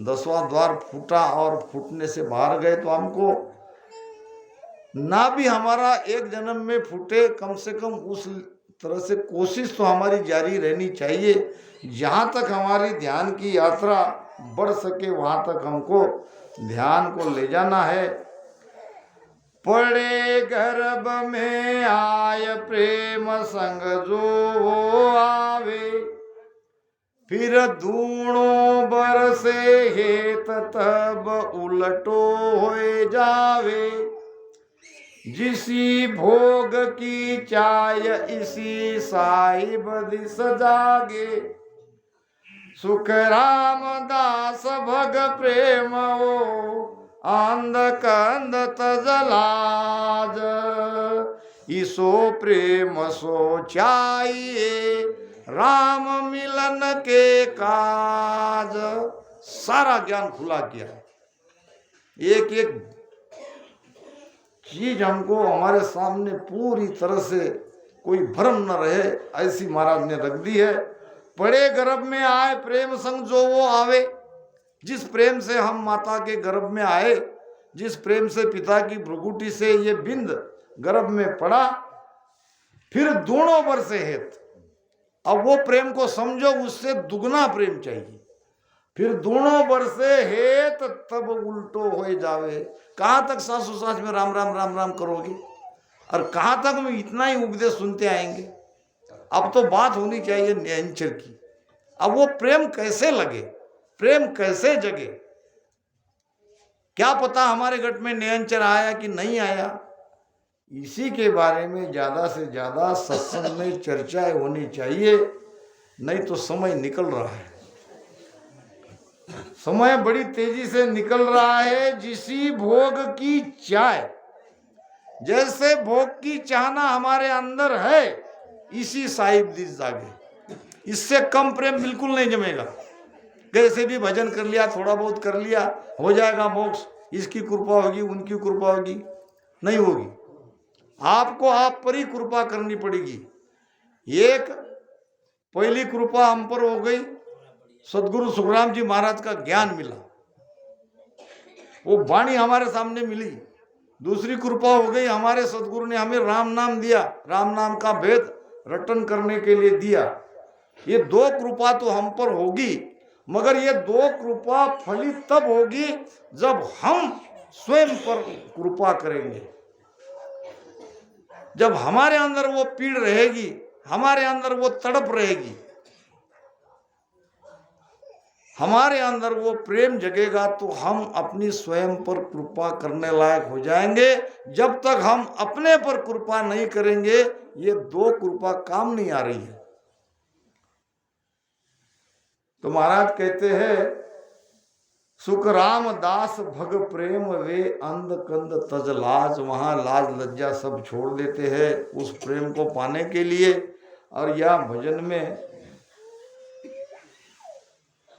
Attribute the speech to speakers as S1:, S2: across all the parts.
S1: 10वां द्वार फूटा और फूटने से बाहर गए, तो हमको ना भी हमारा एक जन्म में फूटे, कम से कम उस तरह से कोशिश तो हमारी जारी रहनी चाहिए। जहाँ तक हमारी ध्यान की यात्रा बढ़ सके वहाँ तक हमको ध्यान को ले जाना है। पड़े गर्भ में आय प्रेम संग जो आवे, फिर दूणों बरसे हेत तब उलटो होए जावे। जिसी भोग की चाय इसी साहिब दिस जागे, सुख रामदास भग प्रेम ओ अंध कंद तजलाज। इसो प्रेम सो चाहिए राम मिलन के काज। सारा ज्ञान खुला किया, एक एक चीज हमको हमारे सामने पूरी तरह से कोई भ्रम न रहे ऐसी महाराज ने रख दी है। पड़े गर्भ में आए प्रेम संग जो वो आवे, जिस प्रेम से हम माता के गर्भ में आए, जिस प्रेम से पिता की भ्रुकुटी से ये बिंद गर्भ में पड़ा, फिर दोनों बरसे हेत। अब वो प्रेम को समझो, उससे दुगना प्रेम चाहिए। फिर दोनों बरसे हेत तब उल्टो हो जावे। कहाँ तक सासू सास में राम राम राम राम करोगे, और कहाँ तक में इतना ही उपदेश सुनते आएंगे। अब तो बात होनी चाहिए न्यायंचर की। अब वो प्रेम कैसे लगे, प्रेम कैसे जगे, क्या पता हमारे गट में न्यायंचर आया कि नहीं आया। इसी के बारे में ज्यादा से ज्यादा सत्संग में चर्चाएं होनी चाहिए, नहीं तो समय निकल रहा है, समय बड़ी तेजी से निकल रहा है। जिसी भोग की चाह, जैसे भोग की चाहना हमारे अंदर है, इसी साहिब दिस जागे। इससे कम प्रेम बिल्कुल नहीं जमेगा। कैसे भी भजन कर लिया, थोड़ा बहुत कर लिया, हो जाएगा मोक्ष, इसकी कृपा होगी उनकी कृपा होगी, नहीं होगी। आपको आप पर ही कृपा करनी पड़ेगी। एक पहली कृपा हम पर हो गई, सदगुरु सुखराम जी महाराज का ज्ञान मिला, वो वाणी हमारे सामने मिली। दूसरी कृपा हो गई, हमारे सदगुरु ने हमें राम नाम दिया, राम नाम का भेद रटन करने के लिए दिया। ये दो कृपा तो हम पर होगी, मगर ये दो कृपा फलित तब होगी जब हम स्वयं पर कृपा करेंगे। जब हमारे अंदर वो पीड़ रहेगी, हमारे अंदर वो तड़प रहेगी, हमारे अंदर वो प्रेम जगेगा, तो हम अपनी स्वयं पर कृपा करने लायक हो जाएंगे। जब तक हम अपने पर कृपा नहीं करेंगे, ये दो कृपा काम नहीं आ रही है। तो महाराज कहते हैं, सुख राम दास भग प्रेम वे अंध कंद तज लाज। वहां लाज लज्जा सब छोड़ देते हैं उस प्रेम को पाने के लिए। और यह भजन में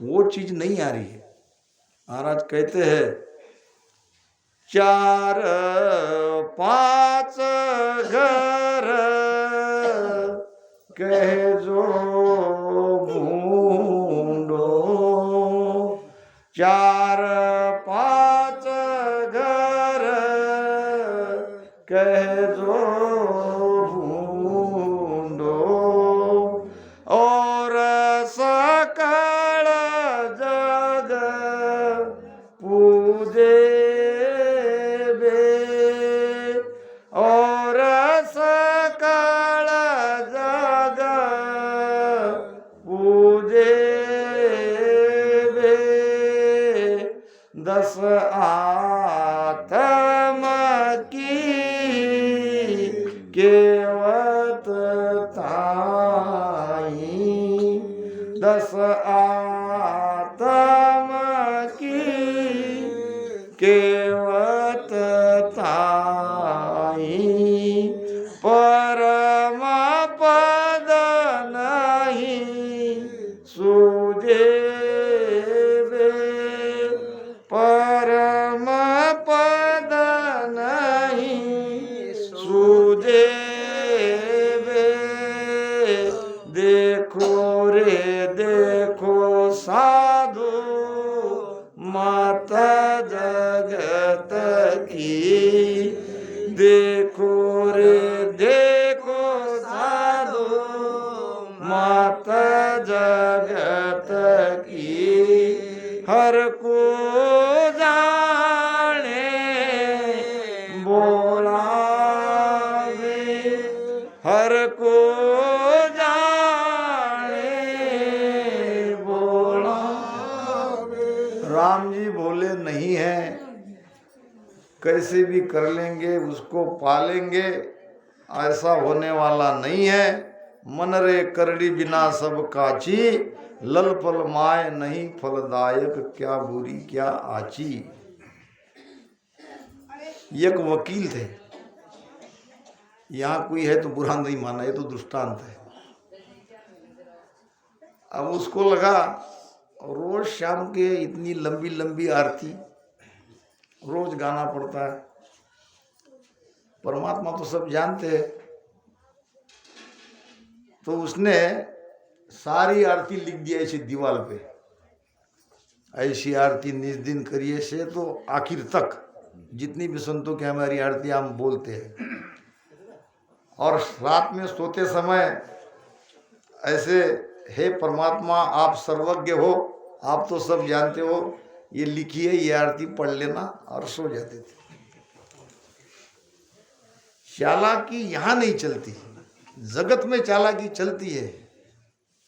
S1: वो चीज नहीं आ रही है। महाराज कहते हैं, 4 5 घर कह जो भूंडो, 4 5 घर कह जो भूंडो, और सकल जग पूजे बे, और सकल जग पूजे बे, 10 आत्म की केवत ताई, 10 आत्म की केवत ताई, परम पद नहीं सूझे बे, परम पद नहीं सूझे बे। देखो रे देखो साधु जगत की, देखो रे देखो साधु मात जगत की, हर को जाने बोलावे, हर को जाने बोलावे। राम जी बोले नहीं है, कैसे भी कर लेंगे उसको पालेंगे, ऐसा होने वाला नहीं है। मन रे करड़ी बिना सब काची, लल पल माय नहीं फलदायक, क्या बुरी क्या आची। एक वकील थे, यहाँ कोई है तो बुरा नहीं माना, ये तो दृष्टांत है। अब उसको लगा रोज शाम के इतनी लंबी लंबी आरती रोज गाना पड़ता है, परमात्मा तो सब जानते हैं। तो उसने सारी आरती लिख दिया ऐसी दीवार पे, ऐसी आरती निज दिन करिए से तो आखिर तक जितनी भी संतों की हमारी आरती हम बोलते हैं। और रात में सोते समय ऐसे, हे परमात्मा आप सर्वज्ञ हो, आप तो सब जानते हो, ये लिखिए ये आरती पढ़ लेना, और सो जाते थे। चालाकी यहाँ नहीं चलती, जगत में चालाकी चलती है,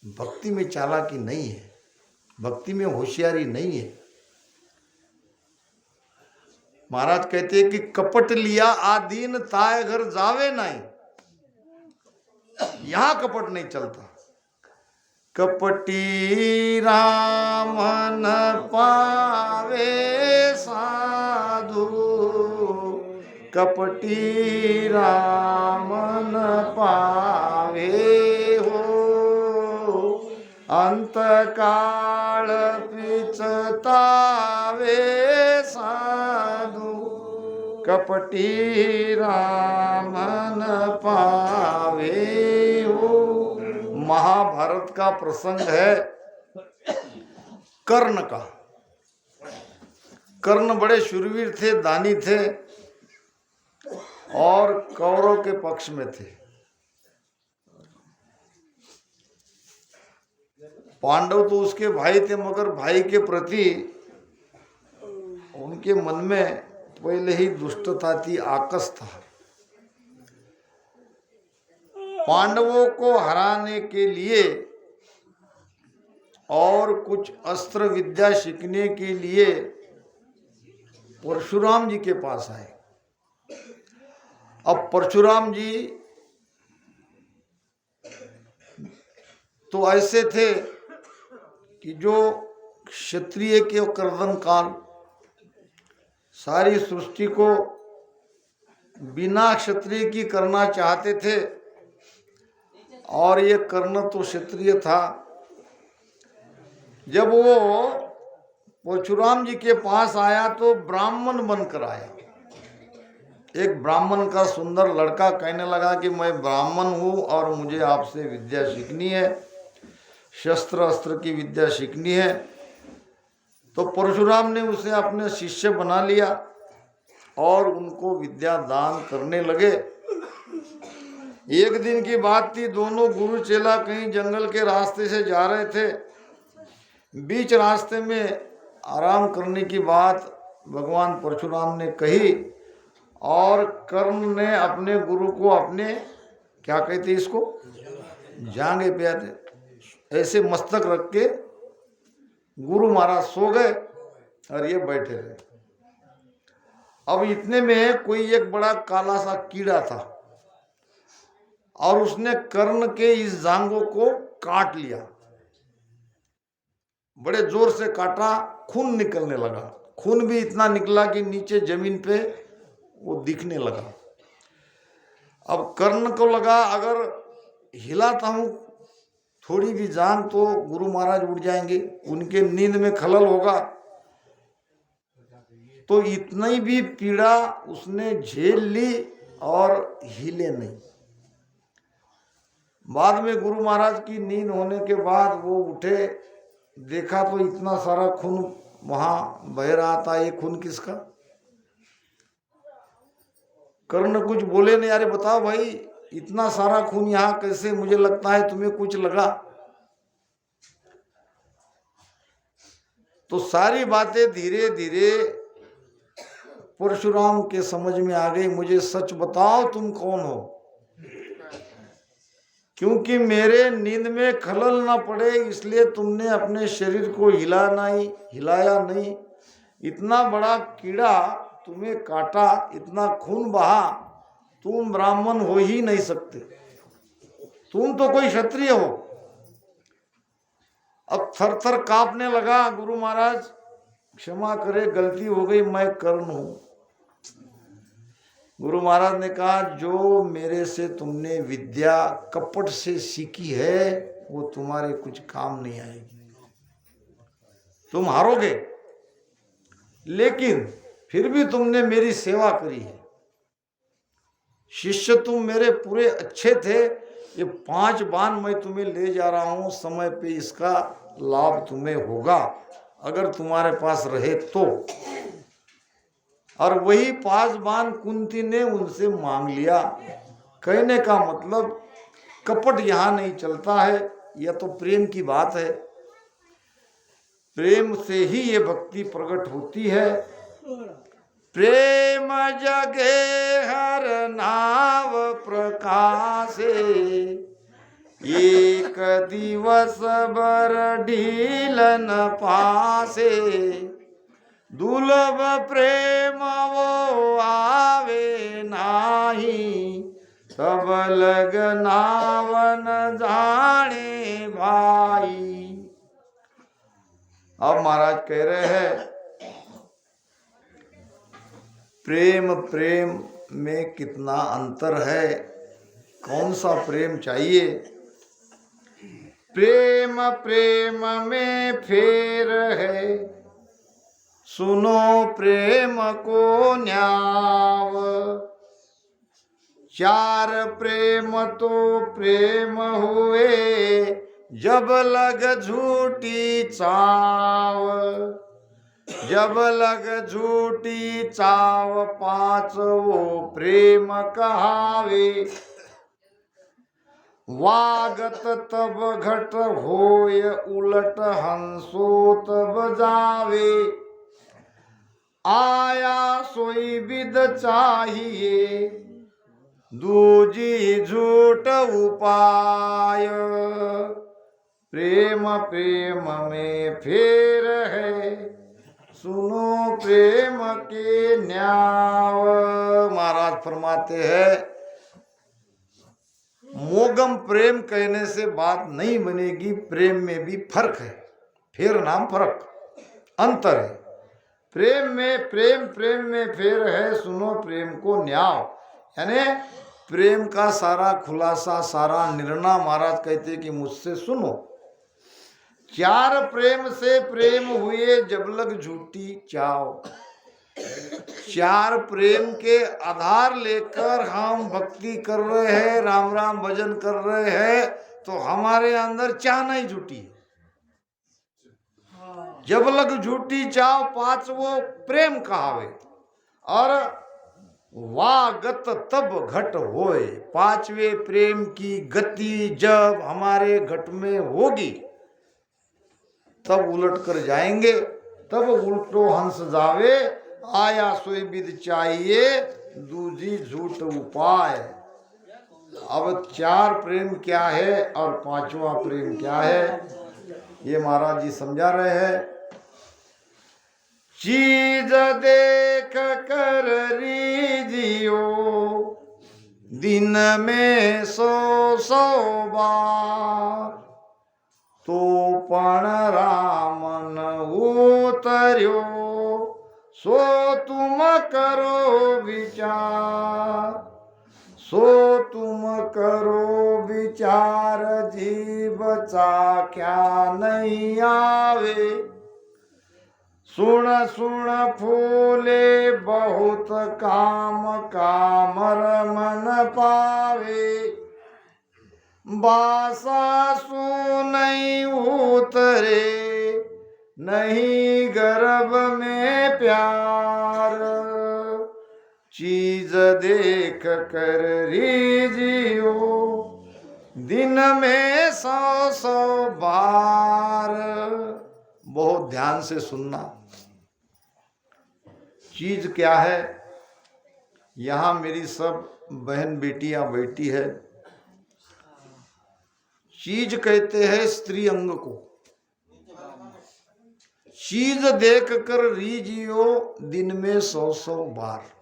S1: भक्ति में चालाकी नहीं है, भक्ति में होशियारी नहीं है। महाराज कहते हैं कि कपट लिया आदीन ताय घर जावे नहीं, यहां कपट नहीं चलता। कपटी राम न पावे साधु, कपटी राम न पावे हो, अंत काल पिचतावे साधु, कपटी राम न पावे हो। महाभारत का प्रसंग है कर्ण का। कर्ण बड़े शूरवीर थे, दानी थे और कौरव के पक्ष में थे। पांडव तो उसके भाई थे, मगर भाई के प्रति उनके मन में पहले ही दुष्टता थी, आकस था। पांडवों को हराने के लिए और कुछ अस्त्र विद्या सीखने के लिए परशुराम जी के पास आए। अब परशुराम जी तो ऐसे थे कि जो क्षत्रिय के कर्दन काल, सारी सृष्टि को बिना क्षत्रिय की करना चाहते थे। और ये कर्ण तो क्षत्रिय था। जब वो परशुराम जी के पास आया तो ब्राह्मण बनकर आया। एक ब्राह्मण का सुंदर लड़का कहने लगा कि मैं ब्राह्मण हूँ और मुझे आपसे विद्या सीखनी है, शस्त्र अस्त्र की विद्या सीखनी है। तो परशुराम ने उसे अपने शिष्य बना लिया और उनको विद्या दान करने लगे। एक दिन की बात थी, दोनों गुरु चेला कहीं जंगल के रास्ते से जा रहे थे। बीच रास्ते में आराम करने की बात भगवान परशुराम ने कही और कर्ण ने अपने गुरु को अपने, क्या कहते इसको, जांघे पे आते ऐसे मस्तक रख के गुरु महाराज सो गए और ये बैठे रहे। अब इतने में कोई एक बड़ा काला सा कीड़ा था और उसने कर्ण के इस जांघों को काट लिया, बड़े जोर से काटा, खून निकलने लगा। खून भी इतना निकला कि नीचे जमीन पे वो दिखने लगा। अब कर्ण को लगा अगर हिलाता हूं थोड़ी भी जान तो गुरु महाराज उठ जाएंगे, उनके नींद में खलल होगा। तो इतनी भी पीड़ा उसने झेल ली और हिले नहीं। बाद में गुरु महाराज की नींद होने के बाद वो उठे, देखा तो इतना सारा खून वहां बह रहा था, ये खून किसका? कर्ण कुछ बोले नहीं, अरे बताओ भाई इतना सारा खून यहाँ कैसे? मुझे लगता है तुम्हें कुछ लगा। तो सारी बातें धीरे धीरे परशुराम के समझ में आ गई। मुझे सच बताओ तुम कौन हो, क्योंकि मेरे नींद में खलल ना पड़े इसलिए तुमने अपने शरीर को हिलाया नहीं। इतना बड़ा कीड़ा तुम्हें काटा, इतना खून बहा, तुम ब्राह्मण हो ही नहीं सकते, तुम तो कोई क्षत्रिय हो। अब थर थर कांपने लगा। गुरु महाराज क्षमा करे, गलती हो गई, मैं कर्ण हूं। गुरु महाराज ने कहा, जो मेरे से तुमने विद्या कपट से सीखी है वो तुम्हारे कुछ काम नहीं आएगी, तुम हारोगे, लेकिन फिर भी तुमने मेरी सेवा करी है। शिष्य तुम मेरे पूरे अच्छे थे, ये 5 बाण मैं तुम्हें ले जा रहा हूं, समय पे इसका लाभ तुम्हें होगा अगर तुम्हारे पास रहे तो। और वही 5 बाण कुंती ने उनसे मांग लिया। कहने का मतलब कपट यहां नहीं चलता है, यह तो प्रेम की बात है, प्रेम से ही ये भक्ति प्रकट होती है। प्रेम जगे हर नाव प्रकाशे, एक दिवस बर ढील न पासे, दुर्लभ प्रेम वो आवे नाही, तब लगनावन जाने भाई। अब महाराज कह रहे हैं, प्रेम में कितना अंतर है, कौन सा प्रेम चाहिए? प्रेम में फेर है, सुनो प्रेम को न्याव, 4 प्रेम तो प्रेम हुए, जब लग झूठी चाव, जब लग झूठी चाव, 5 वो प्रेम कहावे, वागत तब घट होय, उलट हंसो तब जावे, आया सोई विद चाहिए, दूजी झूठ उपाय, प्रेम में फेर है, सुनो प्रेम के न्याव। महाराज फरमाते हैं, मोगम प्रेम कहने से बात नहीं बनेगी, प्रेम में भी फर्क है, फेर नाम फर्क, अंतर है। प्रेम में फेर है, सुनो प्रेम को न्याव, यानी प्रेम का सारा खुलासा, सारा निर्णय महाराज कहते कि मुझसे सुनो। 4 प्रेम से प्रेम हुए, जब लग झूठी चाव, 4 प्रेम के आधार लेकर हम भक्ति कर रहे हैं, राम राम भजन कर रहे हैं, तो हमारे अंदर चाह नहीं झूठी। जब लग झूठी चाव, 5 वो प्रेम कहावे, और वागत तब घट होए, 5वें प्रेम की गति जब हमारे घट में होगी तब उलट कर जाएंगे, तब उल्टो हंस जावे, आया सोई विद चाहिए, दूजी झूठ उपाय। अब 4 प्रेम क्या है और 5वां प्रेम क्या है, ये महाराज जी समझा रहे हैं। चीज देख कर रीजियो, दिन में 100 बार, तो पण रामन उतर्यो, सो तुम करो विचार, सो तुम करो विचार, जीव क्या नहीं आवे, सुन सुन फूले बहुत काम, कामर मन पावे, बासा सुनई उतरे, नहीं गर्भ में प्यार, चीज देख कर रीझियो दिन में 100 बार। बहुत ध्यान से सुनना। चीज क्या है? यहां मेरी सब बहन बेटियां बैठी है। चीज कहते हैं स्त्री अंग को। चीज देख कर रीझियो दिन में 100 बार।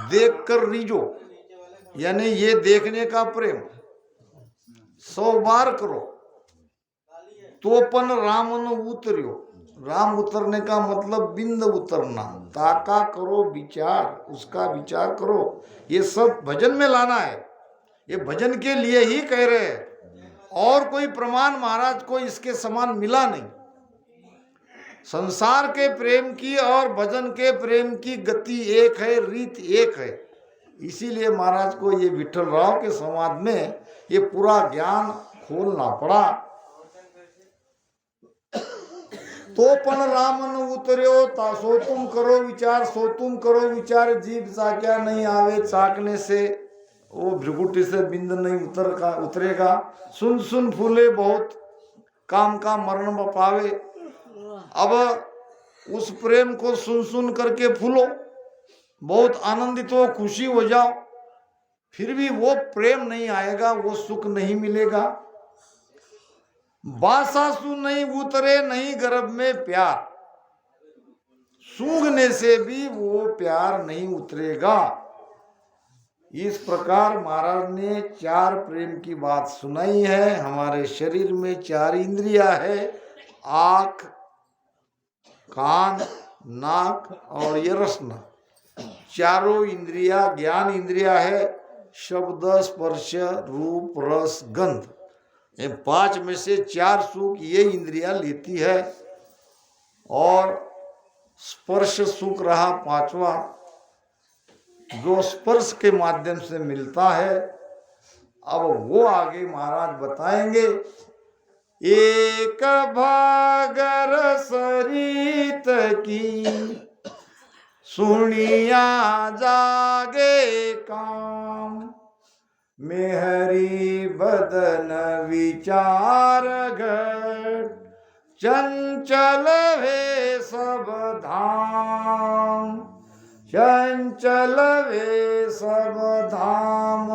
S1: देख कर रीझो यानी ये देखने का प्रेम 100 बार करो। तोपन रामन उतरियो। राम उतरने का मतलब बिंद उतरना। ताका करो विचार, उसका विचार करो। ये सब भजन में लाना है। ये भजन के लिए ही कह रहे हैं। और कोई प्रमाण महाराज को इसके समान मिला नहीं। संसार के प्रेम की और भजन के प्रेम की गति एक है, रीत एक है। इसीलिए महाराज को ये विठल राव के संवाद में ये पूरा ज्ञान खोलना पड़ा। तो पन रामन उतर्यो ता सो तुम करो विचार, सो तुम करो विचार। जीभ चाक्या नहीं आवे, चाकने से वो भ्रिकुटी से बिंद नहीं उतरेगा। सुन सुन फूले बहुत, काम का मरण पावे। अब उस प्रेम को सुन सुन करके फूलो, बहुत आनंदित हो, खुशी हो जाओ। फिर भी वो प्रेम नहीं आएगा, वो सुख नहीं मिलेगा। बासासु नहीं उतरे नहीं गर्भ में प्यार। सूंघने से भी वो प्यार नहीं उतरेगा। इस प्रकार महाराज ने 4 प्रेम की बात सुनाई है। हमारे शरीर में 4 इंद्रियां है, आँख, कान, नाक और ये रसना। चारों इंद्रियां ज्ञान इंद्रिया है। शब्द, स्पर्श, रूप, रस, गंध, ये 5 में से 4 सुख ये इंद्रियां लेती है। और स्पर्श सुख रहा 5वां, जो स्पर्श के माध्यम से मिलता है। अब वो आगे महाराज बताएंगे। एक भागर सरित की सुनिया जागे काम, मेहरी बदन विचार घट, चंचल वे सब धाम, चंचल वे सब धाम।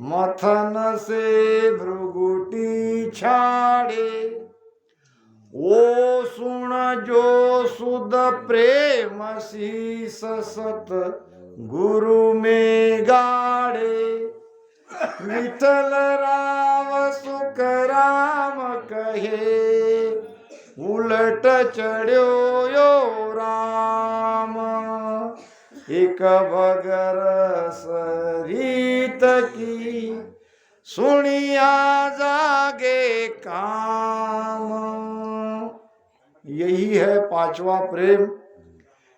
S1: मथन से भृगुटी छाड़े, ओ सुन जो सुध प्रेम शीस सत गुरु में गाड़े। विठल राव सुख राम कहे, उलट चढ़्यो यो राम। एक बगर सरित की सुनिया जागे काम। यही है 5वां प्रेम।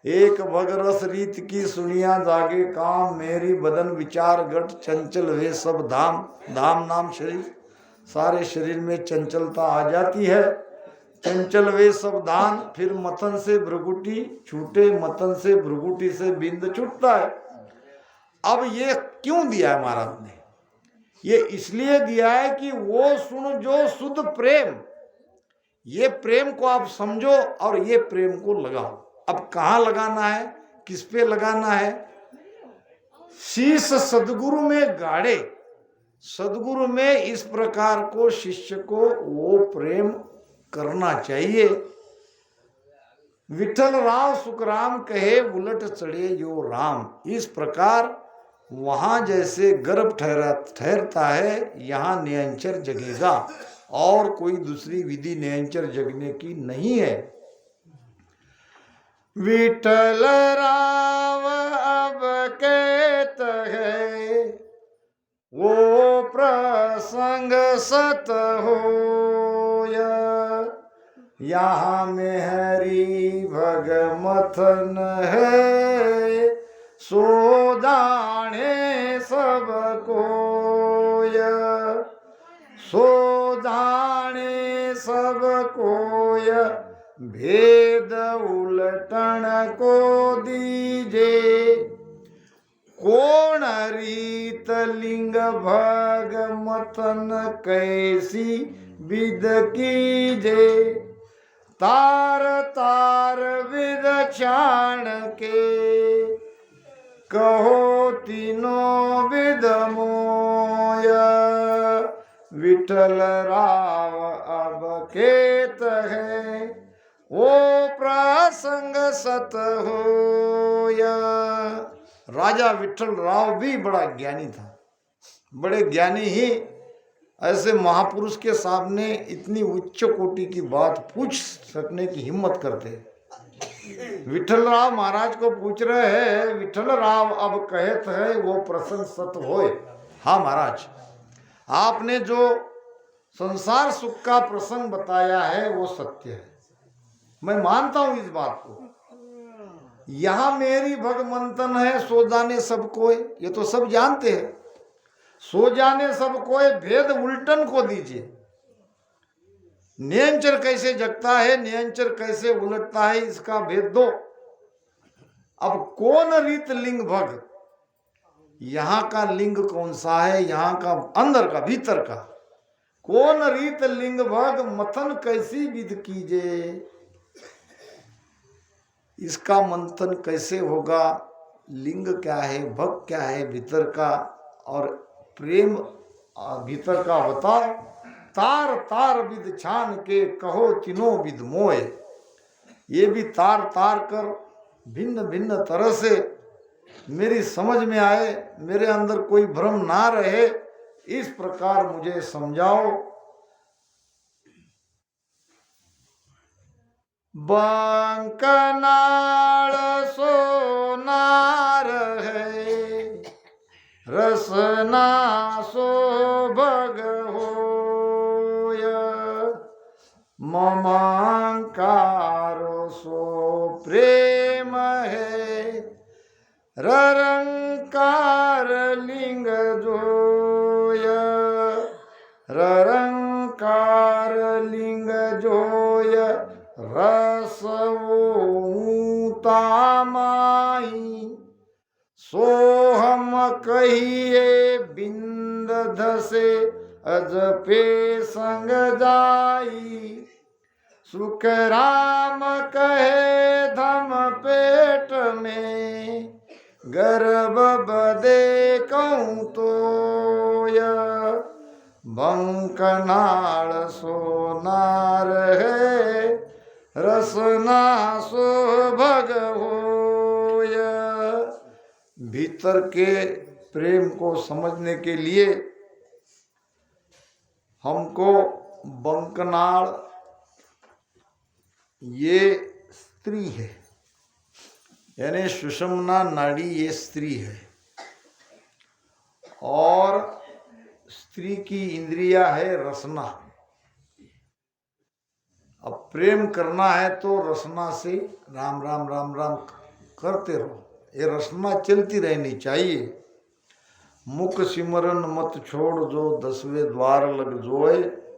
S1: एक भगरस रीत की सुनिया जागे काम, मेरी बदन विचार गट, चंचल वे सब धाम। धाम नाम शरीर, सारे शरीर में चंचलता आ जाती है। चंचल वे सब धाम। फिर मथन से भृगुटी छूटे, मथन से भृगुटी से बिंद छूटता है। अब ये क्यों दिया है महाराज ने? ये इसलिए दिया है कि वो सुन जो शुद्ध प्रेम, ये प्रेम को आप समझो और ये प्रेम को लगाओ। अब कहाँ लगाना है, किस पे लगाना है? शीश सदगुरु में गाड़े। सदगुरु में इस प्रकार को शिष्य को वो प्रेम करना चाहिए। विठल राव सुखराम कहे, उलट चढ़े यो राम। इस प्रकार वहां जैसे गर्भ ठहरता है, यहाँ नियंचर जगेगा। और कोई दूसरी विधि नियंचर जगने की नहीं है। विठल राव अब कहत है, वो प्रसंग सत होया। यहाँ में हरि भगमथन है, सो जाने सब कोय। सो जाने सब कोय, भेद उलटन को दीजे, कौन रीत लिंग भग मतन कैसी विद कीजे, तार तार विद छाण के, कहो तीनों विद मोय, विठल राव अब केत है, वो प्रसंग सत होया। राजा विठल राव भी बड़ा ज्ञानी था। बड़े ज्ञानी ही ऐसे महापुरुष के सामने इतनी उच्च कोटि की बात पूछ सकने की हिम्मत करते। विठल राव महाराज को पूछ रहे हैं, विठल राव अब कहत है वो प्रसंग सत होए। हाँ महाराज, आपने जो संसार सुख का प्रसंग बताया है वो सत्य है, मैं मानता हूं इस बात को। यहां मेरी भगमंतन है, सो जाने सब कोई, ये तो सब जानते हैं। सो जाने सब कोई, भेद उल्टन को दीजिए। नियंचर कैसे जगता है, नियंचर कैसे उलटता है, इसका भेद दो। अब कौन रीत लिंग भग, यहां का लिंग कौन सा है, यहां का अंदर का भीतर का, कौन रीत लिंग भग मथन कैसी विध कीजे, इसका मंथन कैसे होगा, लिंग क्या है, भग क्या है भीतर का, और प्रेम भीतर का बताओ। तार तार विद छान के, कहो तीनों विद मोय, ये भी तार तार कर भिन्न भिन्न तरह से मेरी समझ में आए, मेरे अंदर कोई भ्रम ना रहे, इस प्रकार मुझे समझाओ। बंकनाल सोनार है, रसना सो भग होय, ममंकारो सो प्रेम है, ररंकार लिंग जोय, ररंकार लिंग जोय, रस तामाई, सो हम कहिए बिंद धसे, अजपे संग जाई, सुख राम कहे धम पेट में, गर्भ बदे कहूँ तोय, बंकनाल सोनार है, रसना सो भग होय। भीतर के प्रेम को समझने के लिए हमको बंकनाल, ये स्त्री है, यानी सुषुम्ना नाड़ी, ये स्त्री है, और स्त्री की इंद्रिया है रसना। अब प्रेम करना है तो रसना से राम राम राम राम करते रहो, ये रसना चलती रहनी चाहिए। मुख सिमरन मत छोड़ जो, 10वें द्वार लग जोए,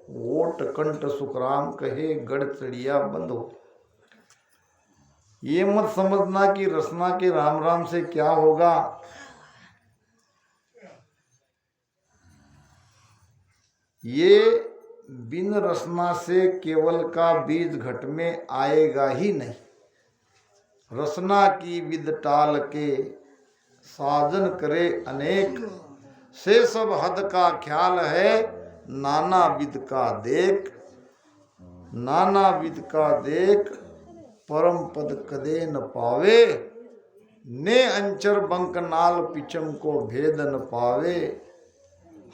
S1: ओट कंठ सुखराम कहे, गढ़ चढ़िया बंद हो। ये मत समझना कि रसना के राम राम से क्या होगा। ये बिन रसना से केवल का बीज घट में आएगा ही नहीं। रसना की विद टाल के, साजन करे अनेक, से सब हद का ख्याल है, नाना विद का देख, नाना विद का देख, परम पद कदे न पावे, ने अंचर बंकनाल पिचम को भेद न पावे,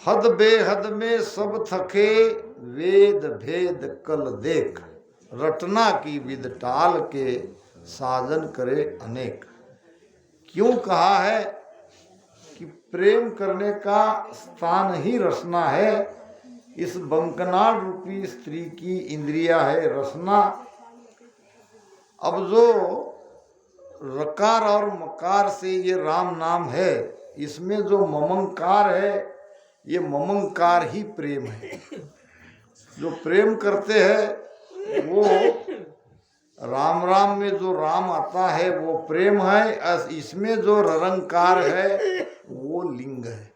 S1: हद बेहद में सब थके, वेद भेद कल देख, रटना की विद टाल के, साजन करे अनेक। क्यों कहा है कि प्रेम करने का स्थान ही रसना है। इस बंकनाल रूपी स्त्री की इंद्रिया है रसना। अब जो रकार और मकार से ये राम नाम है, इसमें जो ममंकार है, ये ममंकार ही प्रेम है। जो प्रेम करते हैं वो राम राम में जो राम आता है वो प्रेम है, इसमें जो ररंकार है वो लिंग है।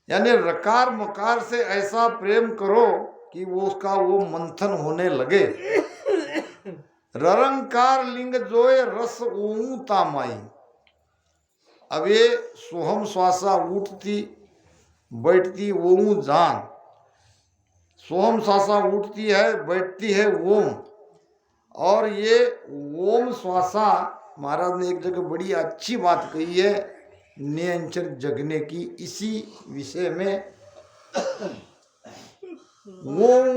S1: यानी रकार मकार से ऐसा प्रेम करो कि वो उसका वो मंथन होने लगे। ररंकार लिंग जोए रस ऊं तामाई। अब ये सोहम श्वासा उठती बैठती ओम जान, सोहम श्वासा उठती है बैठती है ओम, और ये ओम श्वासा महाराज ने एक जगह बड़ी अच्छी बात कही है नियंचर जगने की इसी विषय में। ओम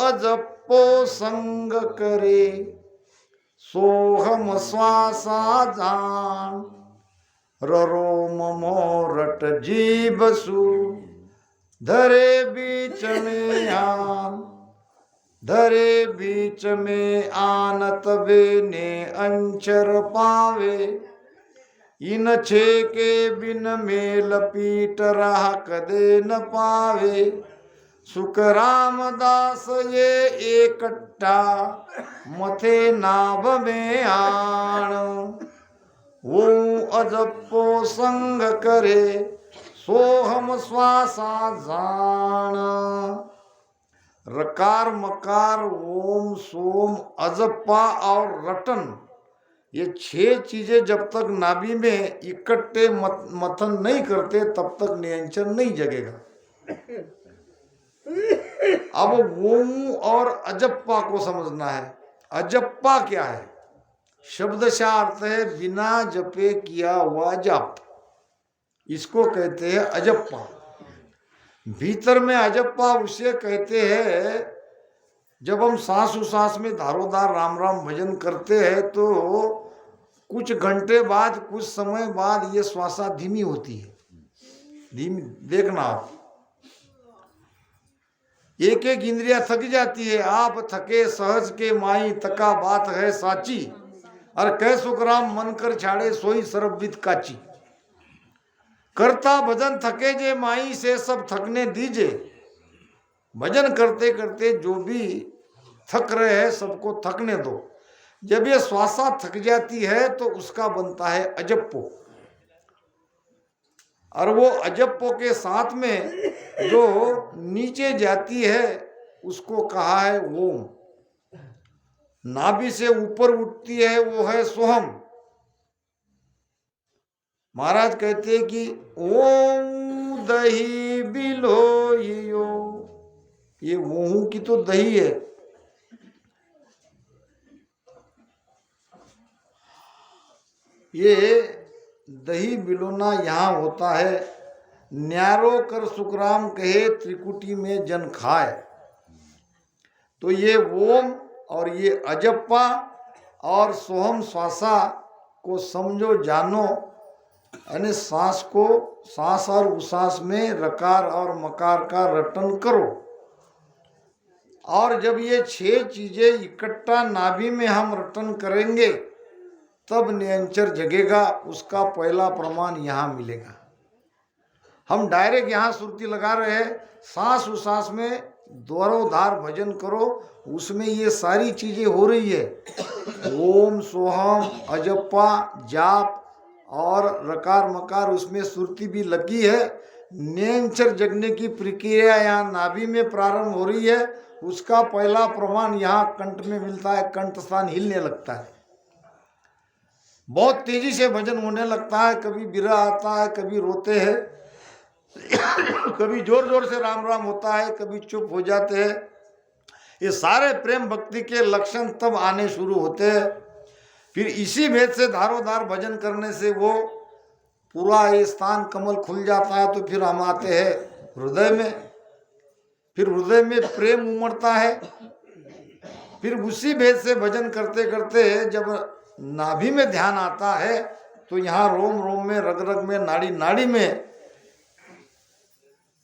S1: अजपो संग करे सोहम श्वासा जान, रोम मोरट जीबसु धरे बीच में आन, धरे बीच में आन तबे ने अंचर पावे, इन छे के बिन मेल पीट रहा कदे न पावे, सुख रामदास ये एकट्ठा मथे नाभ में आण, वो अजपो संग करे सोहम श्वासा जान। रकार मकार ओम सोम अजप्पा और रटन, ये 6 चीजें जब तक नाभि में इकट्ठे मथन नहीं करते तब तक नियंचर नहीं जगेगा। अब ओम और अजप्पा को समझना है। अजप्पा क्या है? शब्दशः अर्थ है बिना जपे किया हुआ जाप, इसको कहते हैं अजप्पा। भीतर में अजप्पा उसे कहते हैं जब हम सांस उसास में धारोदार राम राम भजन करते हैं तो कुछ घंटे बाद कुछ समय बाद ये श्वासा धीमी होती है। धीमी देखना आप, एक एक इंद्रिया थक जाती है। आप थके सहज के माई तका बात है साची, और कह सुखराम मन कर छाड़े सोई सरबविद काची। करता भजन थके जे माई से सब थकने दीजे। भजन करते करते जो भी थक रहे हैं सबको थकने दो। जब ये श्वासा थक जाती है तो उसका बनता है अजप्पो, और वो अजप्पो के साथ में जो नीचे जाती है उसको कहा है ओम। नाभि से ऊपर उठती है वो है सोहम। महाराज कहते हैं कि ओम दही बिलोइयो, ये ओहू की तो दही है। ये दही बिलोना यहाँ होता है। न्यारो कर सुखराम कहे त्रिकुटी में जन खाए। तो ये ओम और ये अजप्पा और सोहम श्वासा को समझो जानो, यानी सांस को सांस और उसास में रकार और मकार का रटन करो। और जब ये 6 चीजें इकट्ठा नाभि में हम रटन करेंगे तब नियंचर जगेगा। उसका पहला प्रमाण यहाँ मिलेगा। हम डायरेक्ट यहाँ सुरती लगा रहे हैं, सांस उसास में द्वारोधार भजन करो, उसमें ये सारी चीजें हो रही है। ओम सोहम अजप्पा जाप और रकार मकार उसमें सुरती भी लगी है। नियंचर जगने की प्रक्रिया यहाँ नाभि में प्रारंभ हो रही है। उसका पहला प्रमाण यहाँ कंठ में मिलता है। कंठ स्थान हिलने लगता है, बहुत तेजी से भजन होने लगता है। कभी बिरह आता है, कभी रोते हैं, कभी जोर जोर से राम राम होता है, कभी चुप हो जाते हैं। ये सारे प्रेम भक्ति के लक्षण तब आने शुरू होते हैं। फिर इसी भेद से धारोधार भजन करने से वो पूरा ये स्थान कमल खुल जाता है। तो फिर हम आते हैं हृदय में, फिर हृदय में प्रेम उमड़ता है। फिर उसी भेद से भजन करते करते जब नाभि में ध्यान आता है तो यहाँ रोम रोम में रग रग में नाड़ी नाड़ी में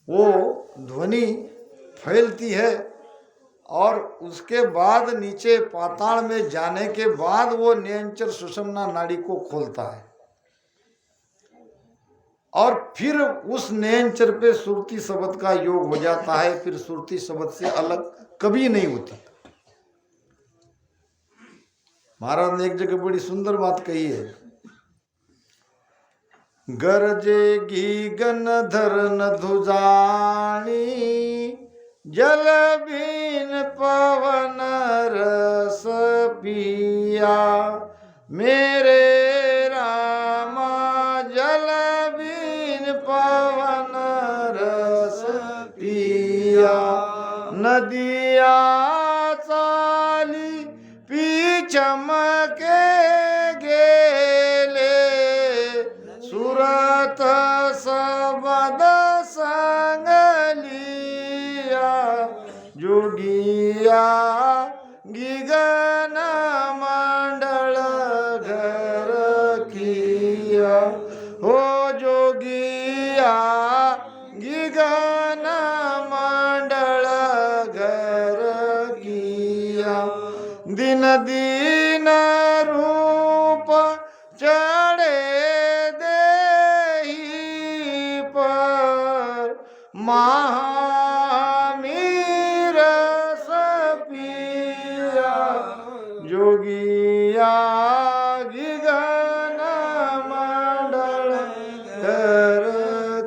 S1: वो ध्वनि फैलती है। और उसके बाद नीचे पाताल में जाने के बाद वो नियंचर सुषुम्ना नाड़ी को खोलता है, और फिर उस नियंचर पे सुरती शब्द का योग हो जाता है। फिर सुरती शब्द से अलग कभी नहीं होती। महाराज ने एक जगह बड़ी सुंदर बात कही है, गरजेगी गन धरन धुजाणी, जल बीन पवन रस पिया, मेरे रामा जल बीन पवन रस पिया, नदिया चाली पी चमके गेले, सुरत सबद संग लिया, जोगिया गिगन मंडल घर किया, हो जोगिया गिगन मंडल घर किया, दिन दिन रूप चढ़े देहि पर, महामीर सपिया, जोगिया गिगन मंडल कर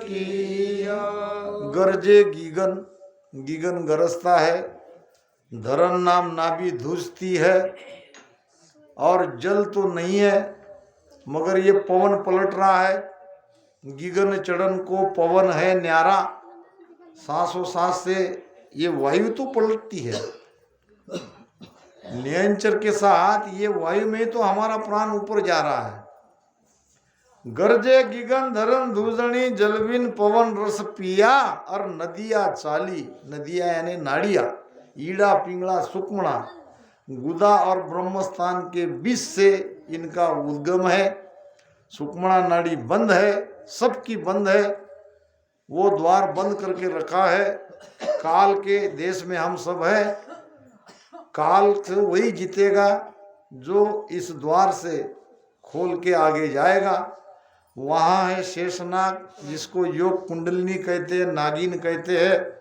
S1: किया। गरजे गीगन, गीगन गरजता है, धरन नाम नाभि धूसती है, और जल तो नहीं है मगर ये पवन पलट रहा है। गीगन चढ़न को पवन है न्यारा, सांसों सांस से ये वायु तो पलटती है, नियंचर के साथ ये वायु में तो हमारा प्राण ऊपर जा रहा है। गरजे गिगन धरन धूजणी, जलबिन पवन रस पिया, और नदिया चाली, नदिया यानी नाड़िया, ईड़ा पिंगला सुक्मणा, गुदा और ब्रह्मस्थान के बीच से इनका उद्गम है। सुक्मणा नाड़ी बंद है, सबकी बंद है, वो द्वार बंद करके रखा है। काल के देश में हम सब है, काल से वही जीतेगा जो इस द्वार से खोल के आगे जाएगा। वहाँ है शेषनाग, जिसको योग कुंडलिनी कहते हैं, नागिन कहते हैं।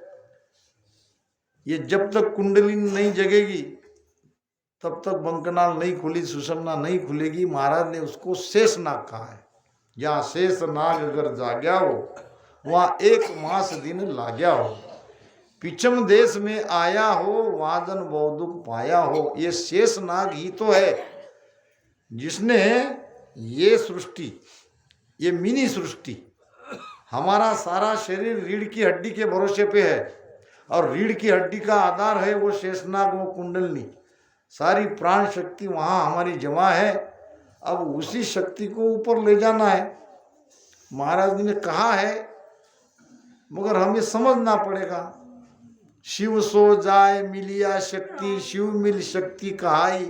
S1: ये जब तक कुंडलिनी नहीं जगेगी तब तक बंकनाल नहीं खुली, सुषमना नहीं खुलेगी। महाराज ने उसको शेषनाग कहा है। जहाँ शेषनाग अगर जाग्या हो वहाँ 1 मास दिन लाग्या हो, पिछम देश में आया हो वहाँ जन बहुदुख पाया हो। ये शेषनाग ही तो है जिसने ये सृष्टि, ये मिनी सृष्टि, हमारा सारा शरीर रीढ़ की हड्डी के भरोसे पे है, और रीढ़ की हड्डी का आधार है वो शेषनाग, वो कुंडलनी। सारी प्राण शक्ति वहाँ हमारी जमा है। अब उसी शक्ति को ऊपर ले जाना है। महाराज जी ने कहा है मगर हमें समझना पड़ेगा। शिव सो जाए मिलिया शक्ति, शिव मिल शक्ति कहाई,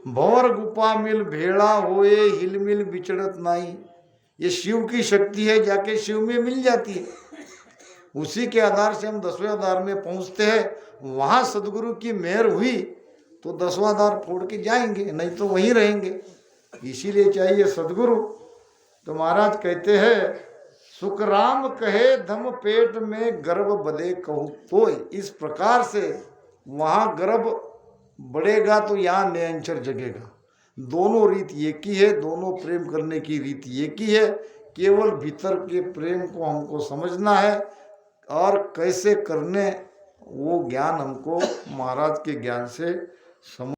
S1: भंवर गुफा मिल भेड़ा होए, हिल मिल बिचड़त नाई। ये शिव की शक्ति है, जाके शिव में मिल जाती है। उसी के आधार से हम 10वें आधार में पहुंचते हैं। वहां सदगुरु की मेहर हुई तो 10वां आधार फोड़ के जाएंगे, नहीं तो वहीं रहेंगे। इसीलिए चाहिए सदगुरु। तो महाराज कहते हैं, सुखराम कहे धम पेट में गर्भ बदे कहू तो। इस प्रकार से वहाँ गर्भ बढ़ेगा तो यहाँ नियंचर जगेगा। दोनों रीति एक ही है, दोनों प्रेम करने की रीति एक ही है। केवल भीतर के प्रेम को हमको समझना है और कैसे करने वो ज्ञान हमको महाराज के ज्ञान से समझ